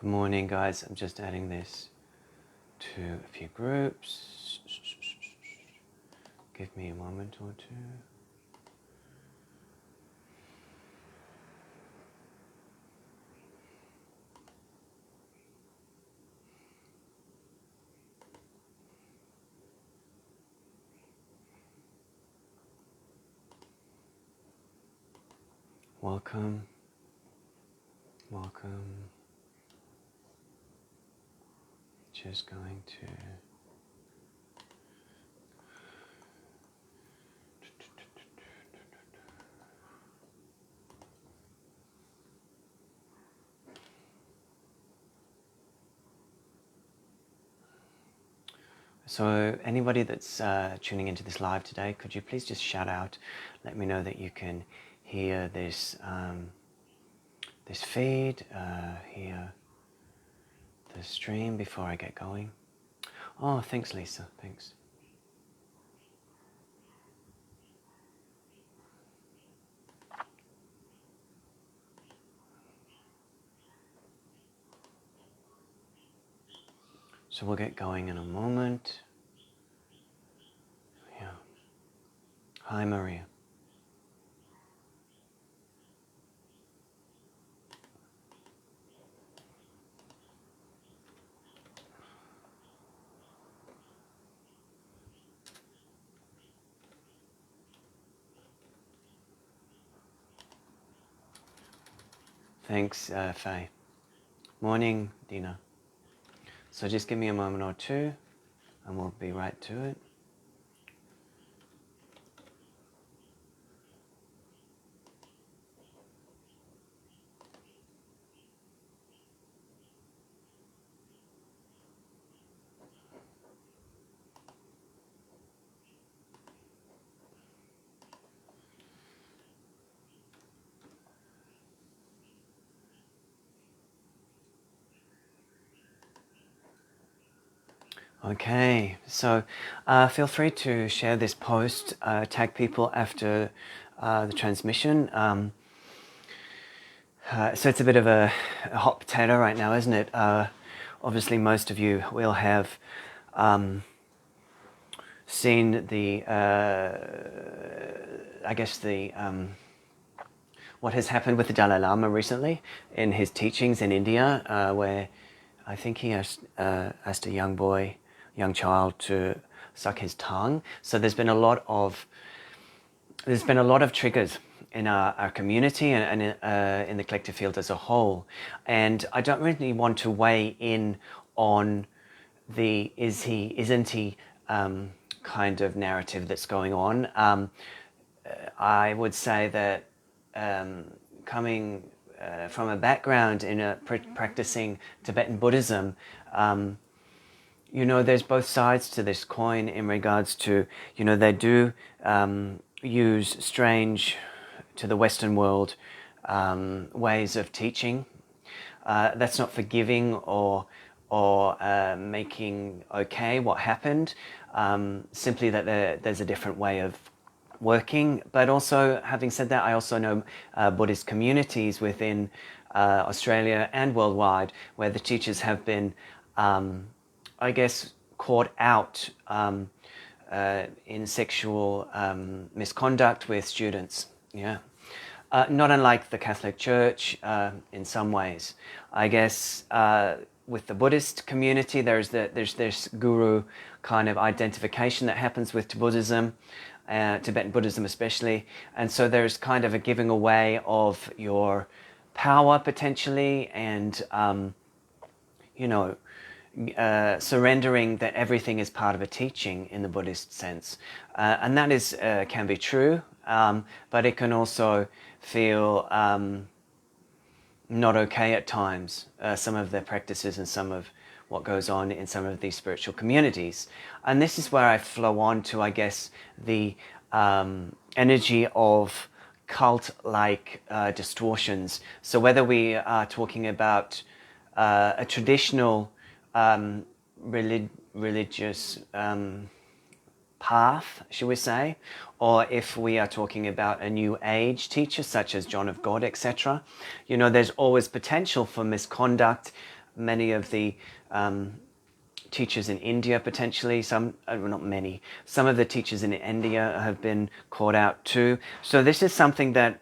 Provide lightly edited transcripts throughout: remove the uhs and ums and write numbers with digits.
Good morning, guys. I'm just adding this to a few groups. Give me a moment or two. Welcome. Welcome. Just going to So anybody that's tuning into this live today, could you please just shout out, let me know that you can hear this this feed, hear the stream before I get going. Oh, thanks, Lisa. Thanks. So we'll get going in a moment. Yeah. Hi, Maria. Thanks, Faye. Morning, Dina. So just give me a moment or two and we'll be right to it. Okay, so feel free to share this post, tag people after the transmission. So it's a bit of a hot potato right now, isn't it? Obviously, most of you will have seen the, I guess the, what has happened with the Dalai Lama recently in his teachings in India, where I think he asked a young child to suck his tongue. So there's been a lot of triggers in our community and in the collective field as a whole. And I don't really want to weigh in on the isn't he kind of narrative that's going on. I would say that coming from a background in practicing Tibetan Buddhism, you know, there's both sides to this coin in regards to, you know, they do use strange to the Western world ways of teaching. That's not forgiving or making okay what happened. Simply that there's a different way of working. But also, having said that, I also know Buddhist communities within Australia and worldwide where the teachers have been, I guess, caught out in sexual misconduct with students. Yeah, not unlike the Catholic Church in some ways. I guess with the Buddhist community, there's this guru kind of identification that happens with Buddhism, Tibetan Buddhism especially, and so there's kind of a giving away of your power potentially, and you know, surrendering that everything is part of a teaching in the Buddhist sense. And that is can be true, but it can also feel not okay at times, some of their practices and some of what goes on in some of these spiritual communities. And this is where I flow on to, I guess, the energy of cult-like distortions. So whether we are talking about a traditional religious path, should we say, or if we are talking about a new age teacher such as John of God, etc., you know, there's always potential for misconduct, many of the teachers in India potentially, some, well, not many, some of the teachers in India have been caught out too. So this is something that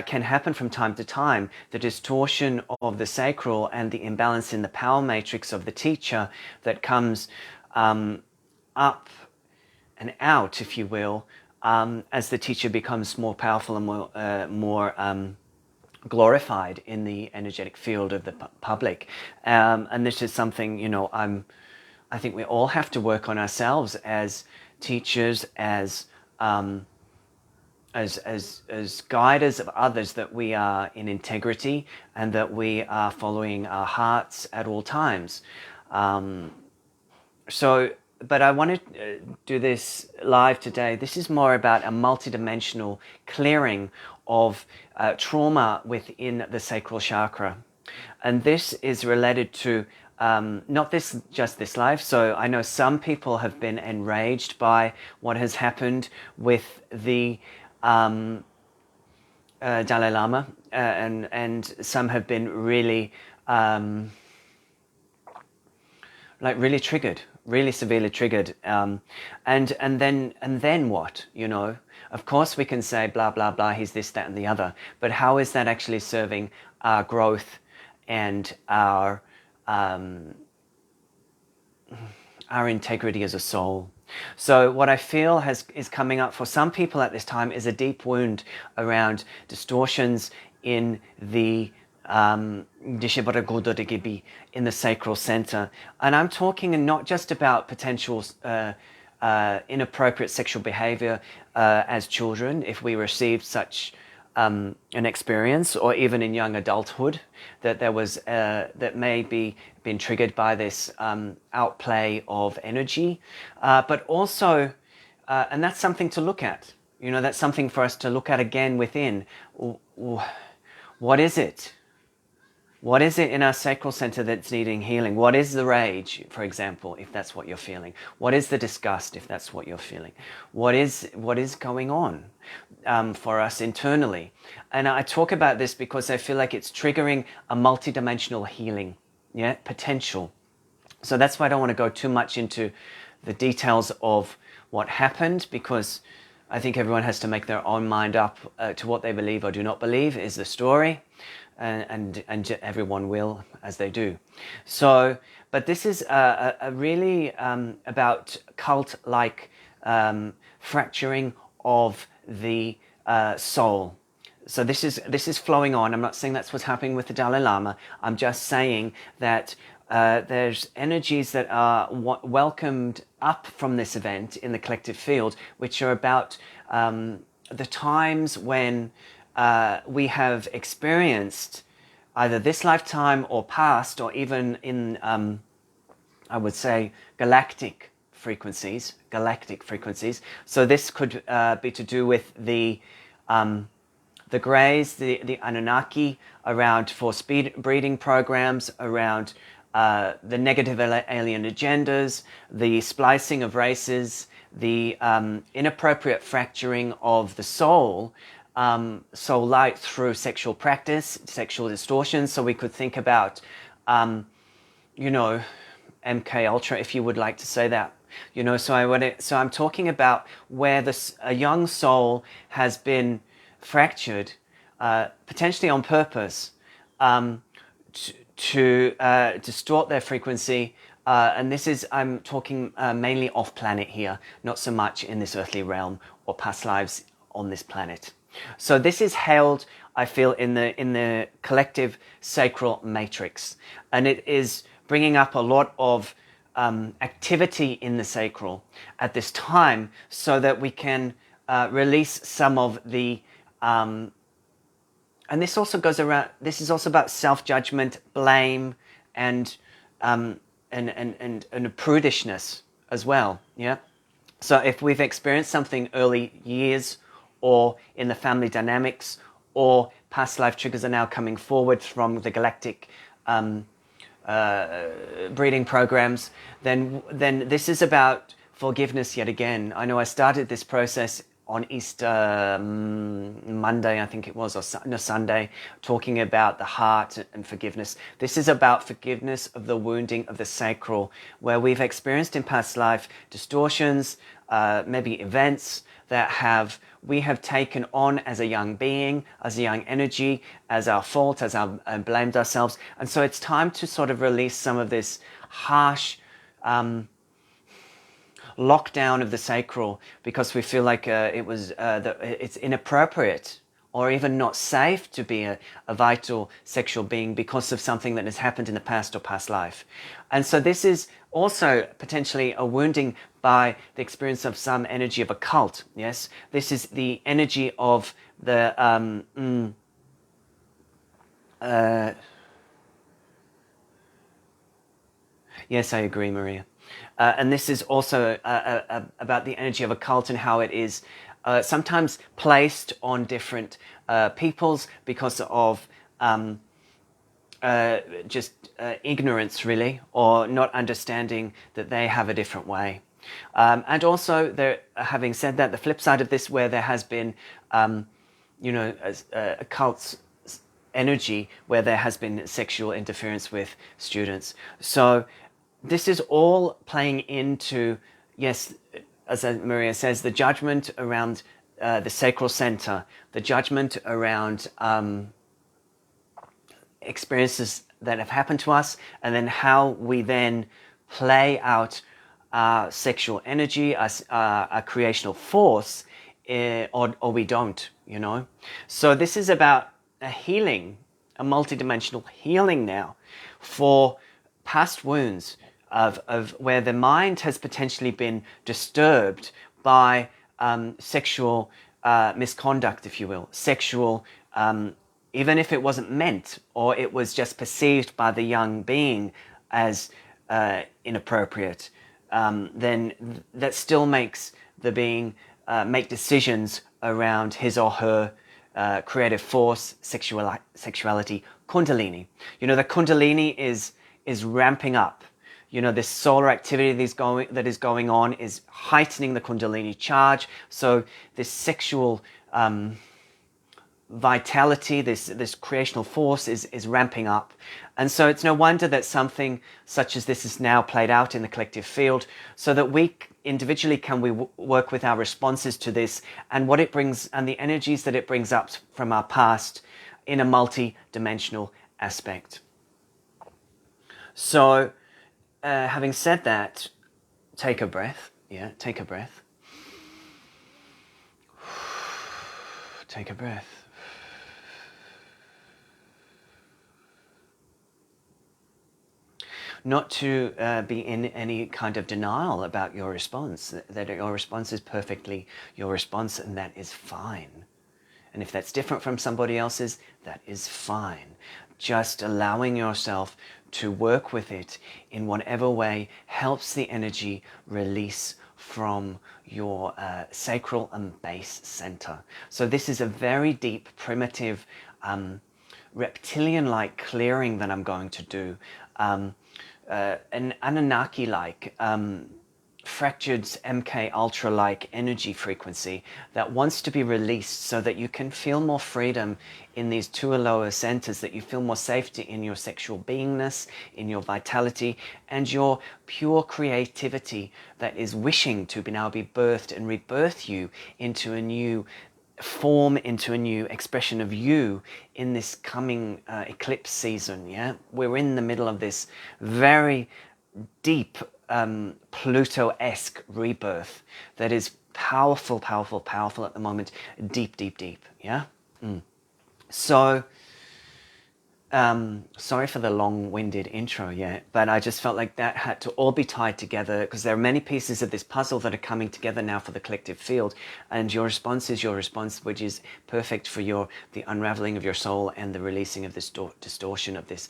can happen from time to time, the distortion of the sacral and the imbalance in the power matrix of the teacher that comes up and out, if you will, as the teacher becomes more powerful and more glorified in the energetic field of the public. And this is something, you know, I think we all have to work on ourselves as teachers, as guiders of others, that we are in integrity and that we are following our hearts at all times. But I want to do this live today. This is more about a multidimensional clearing of trauma within the sacral chakra. And this is related to not just this life. So I know some people have been enraged by what has happened with the Dalai Lama, and some have been really really triggered, really severely triggered, and then what, you know? Of course we can say blah blah blah, he's this, that and the other, but how is that actually serving our growth and our integrity as a soul? So what I feel is coming up for some people at this time is a deep wound around distortions in the in the sacral center. And I'm talking not just about potential inappropriate sexual behavior as children, if we received such an experience, or even in young adulthood, that there was that may be been triggered by this outplay of energy, but also, and that's something to look at. You know, that's something for us to look at again within. What is it? What is it in our sacral center that's needing healing? What is the rage, for example, if that's what you're feeling? What is the disgust, if that's what you're feeling? What is going on for us internally? And I talk about this because I feel like it's triggering a multidimensional healing, potential. So that's why I don't want to go too much into the details of what happened, because I think everyone has to make their own mind up to what they believe or do not believe is the story. And everyone will as they do. So, but this is a really about cult-like fracturing of the soul. So this is flowing on. I'm not saying that's what's happening with the Dalai Lama. I'm just saying that there's energies that are welcomed up from this event in the collective field, which are about the times when we have experienced either this lifetime or past, or even in, I would say, galactic frequencies. So this could be to do with the Greys, the Anunnaki, around forced breeding programs, around the negative alien agendas, the splicing of races, the inappropriate fracturing of the soul, soul light through sexual practice, sexual distortion. So we could think about, you know, MK Ultra, if you would like to say that. You know, so I'm talking about where a young soul has been fractured, potentially on purpose, to distort their frequency. And this is, I'm talking mainly off planet here, not so much in this earthly realm or past lives on this planet. So this is held, I feel, in the collective sacral matrix, and it is bringing up a lot of activity in the sacral at this time, so that we can release some of the and this also goes around. This is also about self-judgment, blame, and a prudishness as well. Yeah. So if we've experienced something early years, or in the family dynamics, or past life triggers are now coming forward from the galactic breeding programs, then this is about forgiveness yet again. I know I started this process on Easter Monday, I think it was, or no, Sunday, talking about the heart and forgiveness. This is about forgiveness of the wounding of the sacral, where we've experienced in past life distortions, maybe events that we have taken on as a young being, as a young energy, as our fault, as our blamed ourselves. And so it's time to sort of release some of this harsh lockdown of the sacral, because we feel like it's inappropriate or even not safe to be a vital sexual being because of something that has happened in the past or past life. And so this is also potentially a wounding by the experience of some energy of a cult. Yes, this is the energy of the yes, I agree, Maria. And this is also about the energy of a cult and how it is sometimes placed on different peoples because of ignorance, really, or not understanding that they have a different way. And also, having said that, the flip side of this, where there has been, a cult's energy, where there has been sexual interference with students. So this is all playing into, yes, as Maria says, the judgment around the sacral center, the judgment around experiences that have happened to us, and then how we then play out our sexual energy, our creational force, or we don't, So this is about a healing, a multidimensional healing now for past wounds of where the mind has potentially been disturbed by sexual misconduct, if you will, sexual, even if it wasn't meant, or it was just perceived by the young being as inappropriate, then that still makes the being make decisions around his or her creative force, sexuality, kundalini. The kundalini is ramping up. This solar activity that is going on is heightening the kundalini charge. So this sexual vitality, this creational force is ramping up. And so it's no wonder that something such as this is now played out in the collective field, so that we individually can work with our responses to this and what it brings and the energies that it brings up from our past in a multi-dimensional aspect. So having said that, take a breath. Yeah, take a breath. Take a breath. Not to be in any kind of denial about your response, that your response is perfectly your response, and that is fine. And if that's different from somebody else's, that is fine. Just allowing yourself to work with it in whatever way helps the energy release from your sacral and base center. So this is a very deep, primitive, reptilian-like clearing that I'm going to do. An Anunnaki-like, fractured MK Ultra-like energy frequency that wants to be released so that you can feel more freedom in these two lower centers, that you feel more safety in your sexual beingness, in your vitality, and your pure creativity that is wishing to now be birthed and rebirth you into a new form, into a new expression of you in this coming eclipse season. Yeah, we're in the middle of this very deep Pluto-esque rebirth that is powerful, powerful, powerful at the moment. Deep, deep, deep. Yeah. So sorry for the long-winded intro, yeah, but I just felt like that had to all be tied together, because there are many pieces of this puzzle that are coming together now for the collective field, and your response is your response, which is perfect for the unraveling of your soul and the releasing of this distortion of this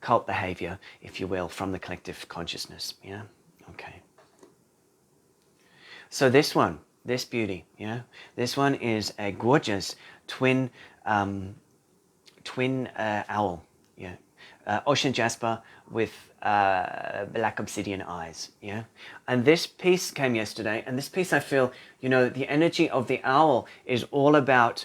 cult behavior, if you will, from the collective consciousness. Yeah. Okay. So this beauty, yeah, this one is a gorgeous twin owl, yeah, ocean jasper with black obsidian eyes, yeah? And this piece came yesterday, and this piece I feel, you know, the energy of the owl is all about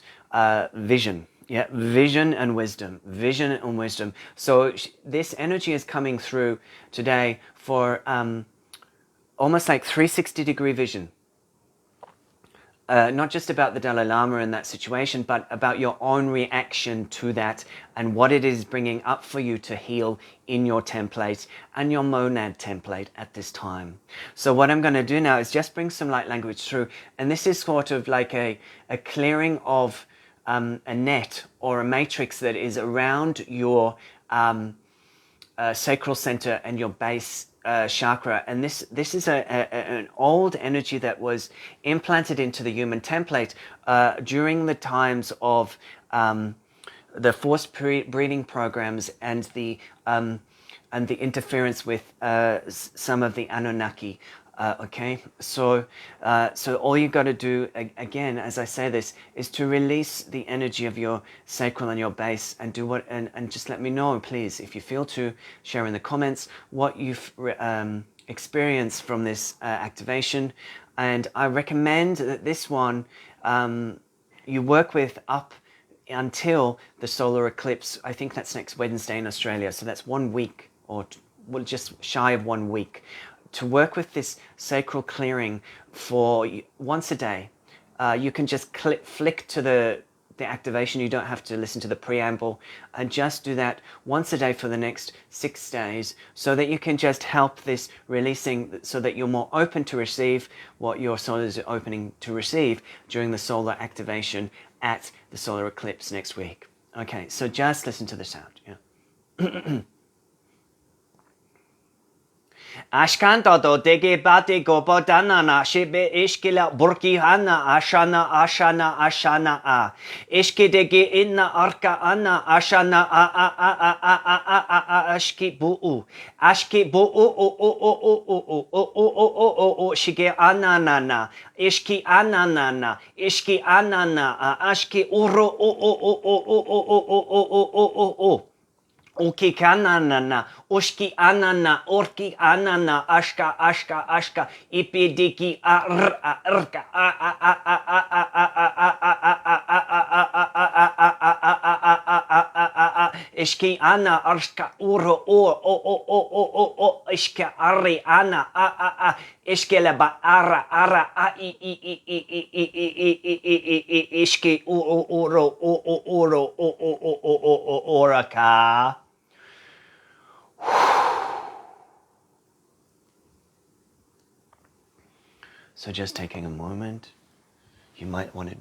vision, yeah? Vision and wisdom, vision and wisdom. So this energy is coming through today for almost like 360-degree vision. Not just about the Dalai Lama and that situation, but about your own reaction to that and what it is bringing up for you to heal in your template and your monad template at this time. So what I'm going to do now is just bring some light language through. And this is sort of like a clearing of a net or a matrix that is around your sacral center and your base chakra. And this is an old energy that was implanted into the human template during the times of the forced breeding programs and the interference with some of the Anunnaki. Okay, so all you got to do, again, as I say this, is to release the energy of your sacral and your base, and do what, and just let me know, please, if you feel to share in the comments what you've experienced from this activation. And I recommend that this one you work with up until the solar eclipse. I think that's next Wednesday in Australia, so that's 1 week, or well, just shy of 1 week, to work with this sacral clearing for once a day. You can just flick to the activation. You don't have to listen to the preamble, and just do that once a day for the next 6 days, so that you can just help this releasing, so that you're more open to receive what your soul is opening to receive during the solar activation at the solar eclipse next week. Okay, so just listen to the sound. Yeah. Ashkanta do dege bate go bodana na shebe ishkila burkihana ashana a ishki dege inna arka anna ashana a ashki buu o shige anana ishki anana ishki anana ashki uro o Oki kanana, oshki anana, orki anana, ashka, ipidiki arka, ishki ana, arshka uro o, ishka ari ana, ishkele ba ara, ishki uro oraka. So just taking a moment, you might want to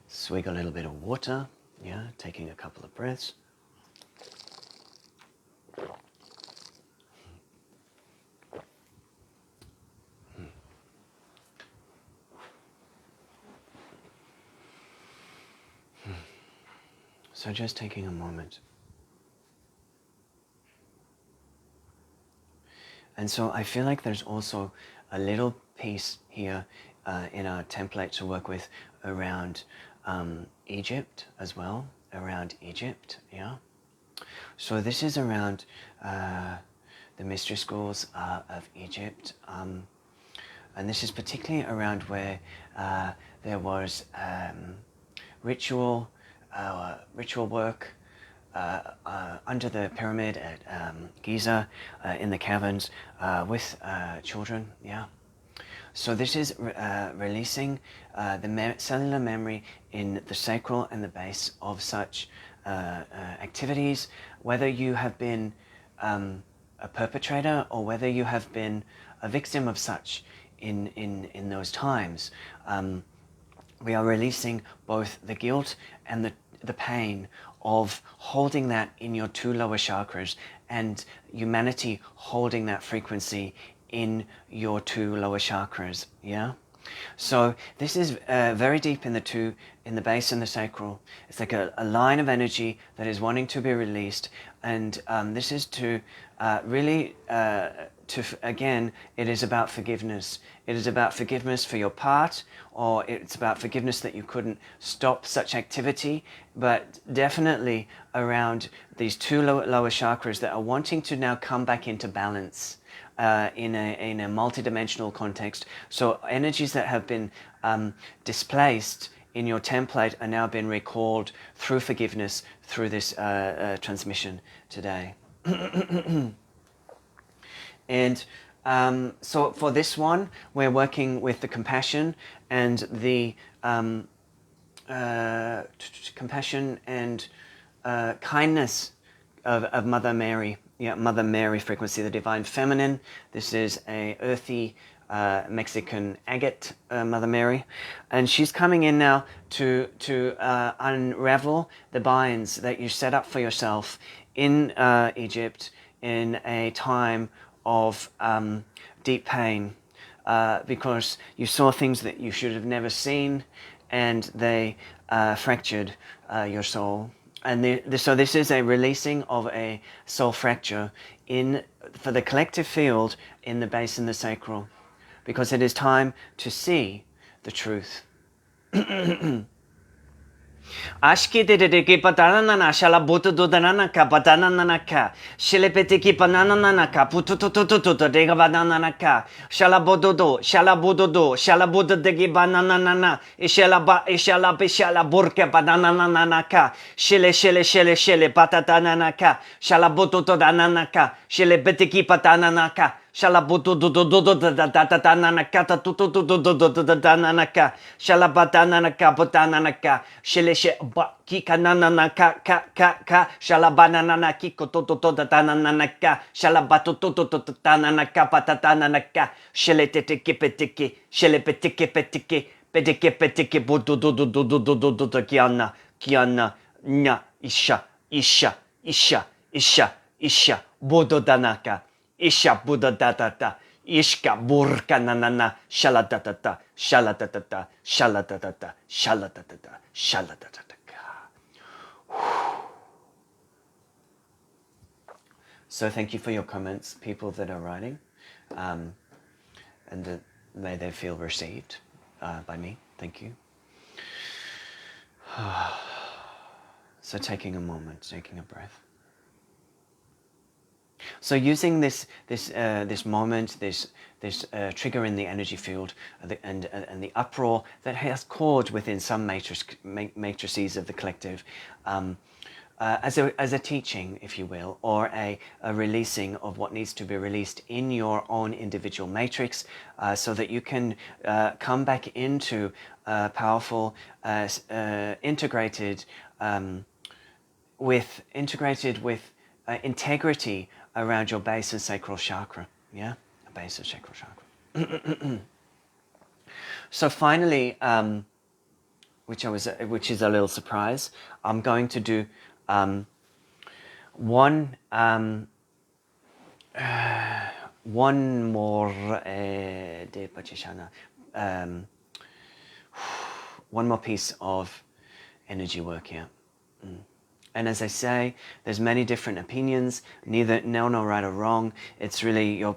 swig a little bit of water, yeah, taking a couple of breaths. So just taking a moment. And so I feel like there's also a little piece here in our template to work with around Egypt as well, around Egypt, yeah. So this is around the mystery schools of Egypt, and this is particularly around where there was ritual work under the pyramid at Giza, in the caverns, with children, yeah. So this is releasing the cellular memory in the sacral and the base of such activities, whether you have been a perpetrator or whether you have been a victim of such in those times. We are releasing both the guilt and the pain of holding that in your 2 lower chakras, and humanity holding that frequency in your 2 lower chakras, yeah? So this is very deep in the base and the sacral. It's like a line of energy that is wanting to be released, and this is to really, again, it is about forgiveness. It is about forgiveness for your part, or it's about forgiveness that you couldn't stop such activity, but definitely around these two lower chakras that are wanting to now come back into balance. In a multidimensional context. So energies that have been displaced in your template are now being recalled through forgiveness, through this transmission today. And so for this one, we're working with the compassion and the compassion and kindness of Mother Mary. Yeah, Mother Mary frequency, the divine feminine. This is a earthy Mexican agate, Mother Mary, and she's coming in now to unravel the binds that you set up for yourself in Egypt in a time of deep pain, because you saw things that you should have never seen, and they fractured your soul. And so this is a releasing of a soul fracture for the collective field in the base and the sacral, because it is time to see the truth. Ashki de ki patanana shala butu dudanana ka patanana ka shilepeti ki panana ka putu de banana ka shala bododo shala budu de ki banana ishala burke banana ka shele patatana ka shala butu danana ka shilepeti ki patanana ka shala butu danana ka danana ka shala batanana ka patanana ka shele ba ki kanana ka shala banana ki kototo tanana ka shala batoto tanana ka patatana ka shele teteke peteke shele peteke budu kiana nya isha budu danaka isha budu datata ishka burka nanana shala datata So thank you for your comments, people that are writing, and may they feel received by me. Thank you. So taking a moment, taking a breath. So using this moment, this trigger in the energy field, and the uproar that has caused within some matrices of the collective, as a teaching, if you will, or a releasing of what needs to be released in your own individual matrix, so that you can come back into powerful, integrated with integrity around your base and sacral chakra. Yeah, a base and sacral chakra. So finally, which is a little surprise, I'm going to do one more one more piece of energy work here. And as I say, there's many different opinions, no right or wrong. It's really your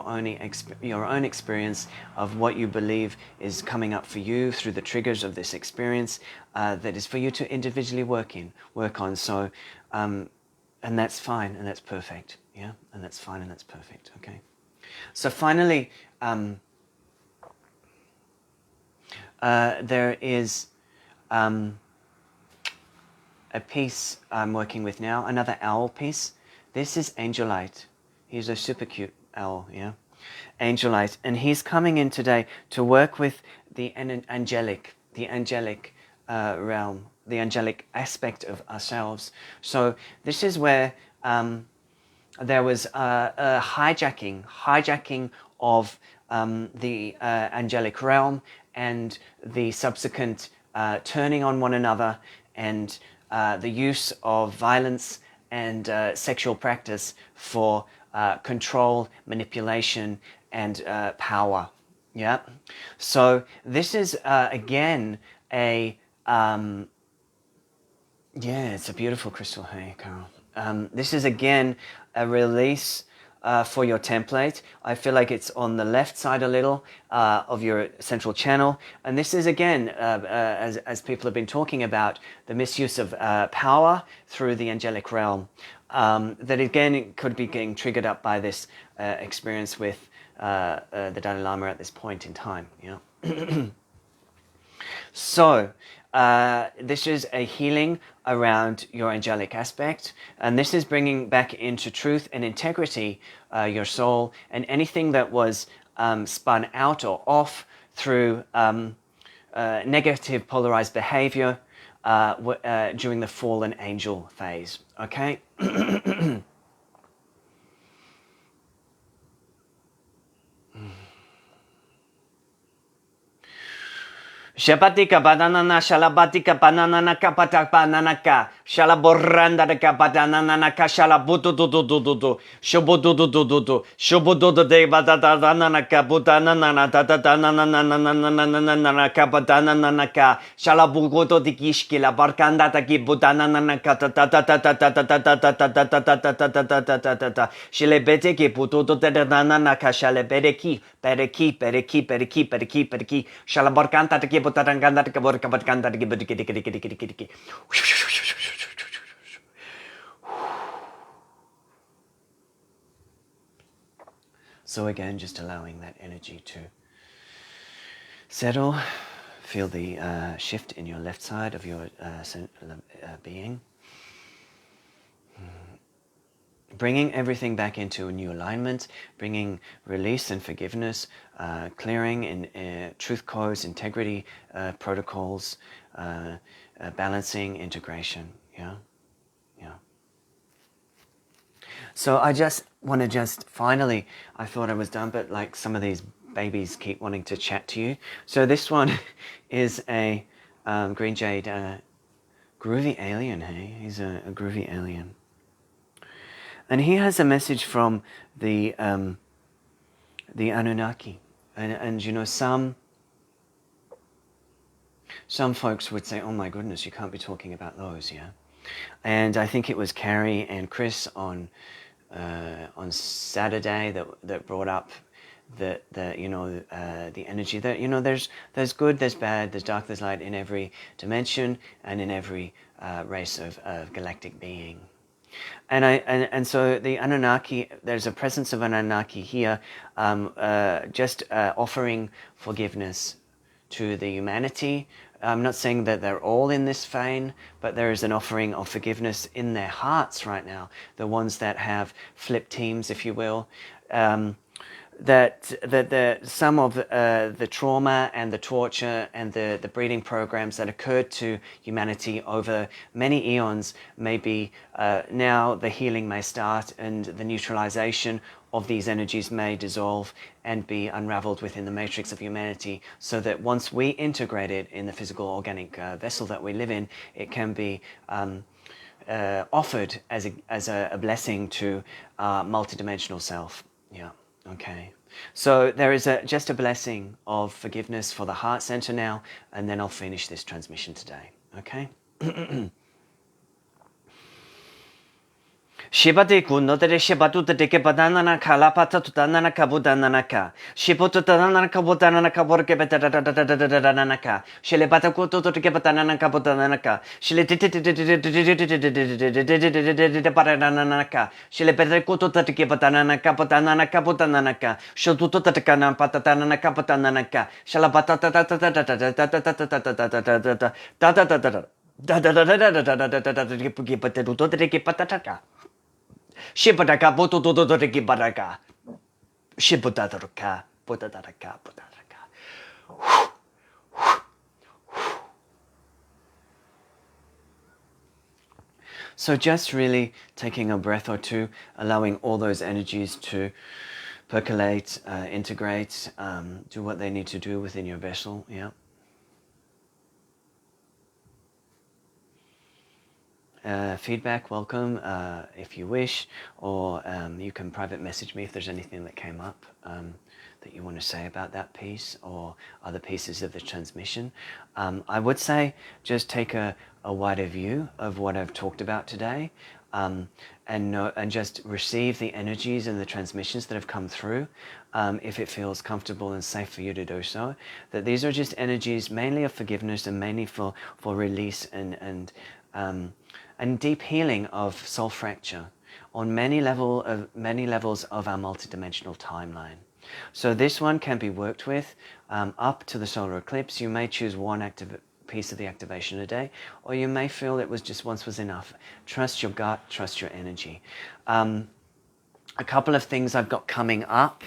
own experience of what you believe is coming up for you through the triggers of this experience, that is for you to individually work on. So, and that's fine, and that's perfect. Yeah, and that's fine, and that's perfect. Okay. So finally, there is a piece I'm working with now, another owl piece. This is Angelic. He's a super cute owl, yeah? Angelic. And he's coming in today to work with the angelic realm, the angelic aspect of ourselves. So this is where there was a hijacking of the angelic realm and the subsequent turning on one another, and the use of violence and sexual practice for control, manipulation, and power. Yeah. So this is again a yeah, it's a beautiful crystal. Hey, Carol. This is again a release for your template. I feel like it's on the left side a little of your central channel. And this is again, as people have been talking about, the misuse of power through the angelic realm. That again could be getting triggered up by this experience with the Dalai Lama at this point in time. You know? So, this is a healing around your angelic aspect, and this is bringing back into truth and integrity your soul, and anything that was spun out or off through negative polarized behavior during the fallen angel phase. Okay? Shabatika banana shalabatika banana kapata bananaka shalaboranda de kabadanana shalabutu do shobudu shobudu de badana kabutana tatatanana kabadana ka shalabugoto de kishkila barkanda taki budana kata shilebete ki puto de nana kashalebeki pereki shalabarkanta taki. So again, just allowing that energy to settle. Feel the shift in your left side of your being. Bringing everything back into a new alignment, bringing release and forgiveness, clearing in truth codes, integrity protocols, balancing, integration. Yeah, yeah. So I just want to finally, I thought I was done, but like some of these babies keep wanting to chat to you. So this one is a green jade groovy alien. Hey, he's a groovy alien. And he has a message from the Anunnaki, and you know, some folks would say, "Oh my goodness, you can't be talking about those," yeah. And I think it was Carrie and Chris on Saturday that brought up the you know the energy that, you know, there's good, there's bad, there's dark, there's light in every dimension and in every race of galactic being. And so the Anunnaki, there's a presence of Anunnaki here, just offering forgiveness to the humanity. I'm not saying that they're all in this vein, but there is an offering of forgiveness in their hearts right now. The ones that have flipped teams, if you will. That some of the trauma and the torture and the breeding programs that occurred to humanity over many eons may be now the healing may start, and the neutralization of these energies may dissolve and be unraveled within the matrix of humanity, so that once we integrate it in the physical organic vessel that we live in, it can be offered as a blessing to multidimensional self. Yeah. Okay, so there is just a blessing of forgiveness for the heart center now, and then I'll finish this transmission today. Okay. Shibate kunotere shibatu teke banana kalapata tutanana kabudananaka. Shibutu tanana kabudanana kaborke betananaka. Shilebata kuto to take banana kabudananaka. Shiletitananaka. Shilebete kuto to take banana kabudanana kabudananaka. Shotuto takana patanana kabudananaka. Shalabata Shibadaka botododoki badaka. Shibudadaka, budadaka, budadaka. So just really taking a breath or two, allowing all those energies to percolate, integrate, do what they need to do within your vessel. Yeah. feedback, welcome if you wish, or you can private message me if there's anything that came up that you want to say about that piece or other pieces of the transmission. I would say just take a wider view of what I've talked about today, and just receive the energies and the transmissions that have come through, if it feels comfortable and safe for you to do so. That these are just energies mainly of forgiveness and mainly for release and deep healing of soul fracture on many levels of our multidimensional timeline. So this one can be worked with up to the solar eclipse. You may choose one piece of the activation a day, or you may feel it was just once was enough. Trust your gut, trust your energy. A couple of things I've got coming up.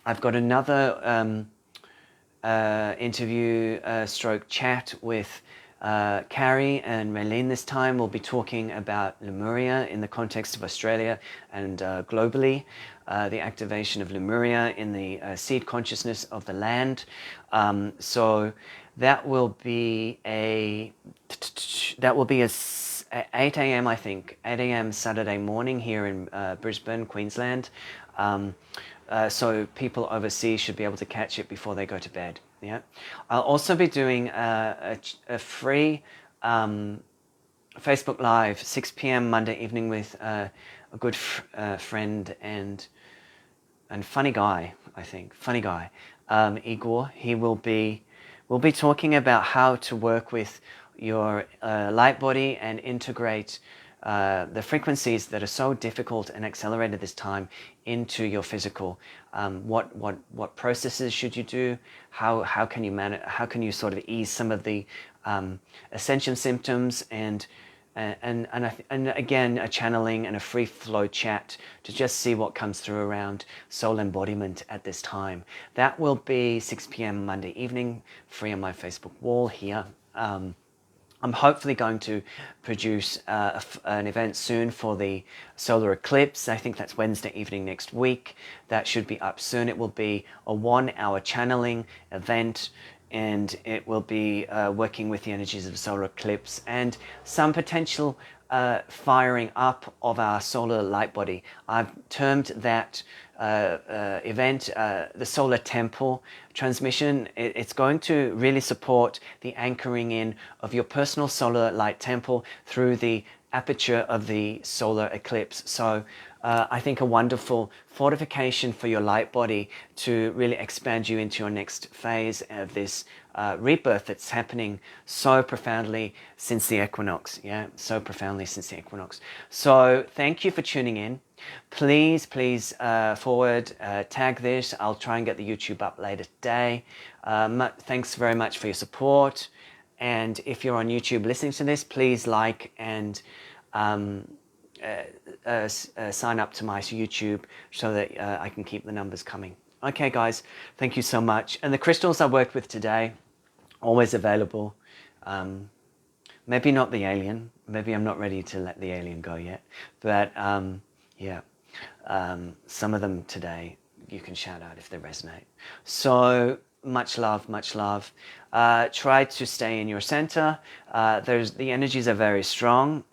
I've got another interview stroke chat with Carrie and Raylene. This time we'll be talking about Lemuria in the context of Australia and globally, the activation of Lemuria in the seed consciousness of the land. So that will be a 8 a.m. I think 8 a.m. Saturday morning here in Brisbane, Queensland. So people overseas should be able to catch it before they go to bed. Yeah, I'll also be doing a free Facebook Live 6 p.m. Monday evening with a good friend and funny guy, I think, Igor. We'll be talking about how to work with your light body and integrate the frequencies that are so difficult and accelerated this time into your physical. What processes should you do? How can you manage? How can you sort of ease some of the ascension symptoms and again a channeling and a free flow chat to just see what comes through around soul embodiment at this time. That will be 6 p.m. Monday evening, free on my Facebook wall here. I'm hopefully going to produce an event soon for the solar eclipse. I think that's Wednesday evening next week. That should be up soon. It will be a 1-hour channeling event, and it will be working with the energies of the solar eclipse and some potential firing up of our solar light body. I've termed that event the solar temple transmission. It's going to really support the anchoring in of your personal solar light temple through the aperture of the solar eclipse. So I think a wonderful fortification for your light body to really expand you into your next phase of this rebirth that's happening so profoundly since the equinox. Yeah, so profoundly since the equinox. So thank you for tuning in. Please forward, tag this. I'll try and get the YouTube up later today. Thanks very much for your support. And if you're on YouTube listening to this, please like and sign up to my YouTube so that I can keep the numbers coming. Okay, guys, thank you so much. And the crystals I worked with today, always available. Maybe not the alien. Maybe I'm not ready to let the alien go yet. But yeah, some of them today you can shout out if they resonate. So much love, much love. Try to stay in your center. The energies are very strong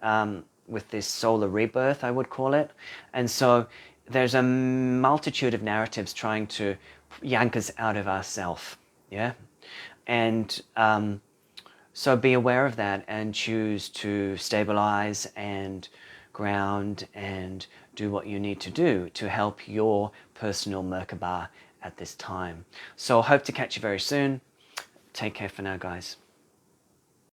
with this solar rebirth, I would call it. And so there's a multitude of narratives trying to yank us out of ourself. Yeah. And so be aware of that and choose to stabilize and ground and do what you need to do to help your personal Merkaba at this time. So I hope to catch you very soon. Take care for now, guys.